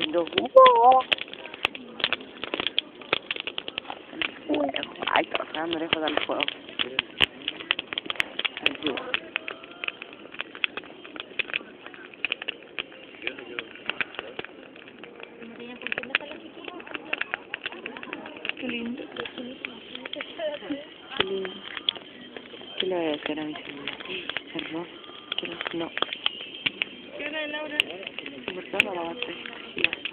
lindo. Ay, está bajando lejos del fuego. Ayuda. Qué lindo. Qué lindo. ¿Qué le voy a decir a mi señora? ¿Cerró? No. ¿Qué hora es, Laura? ¿Por qué no la batería?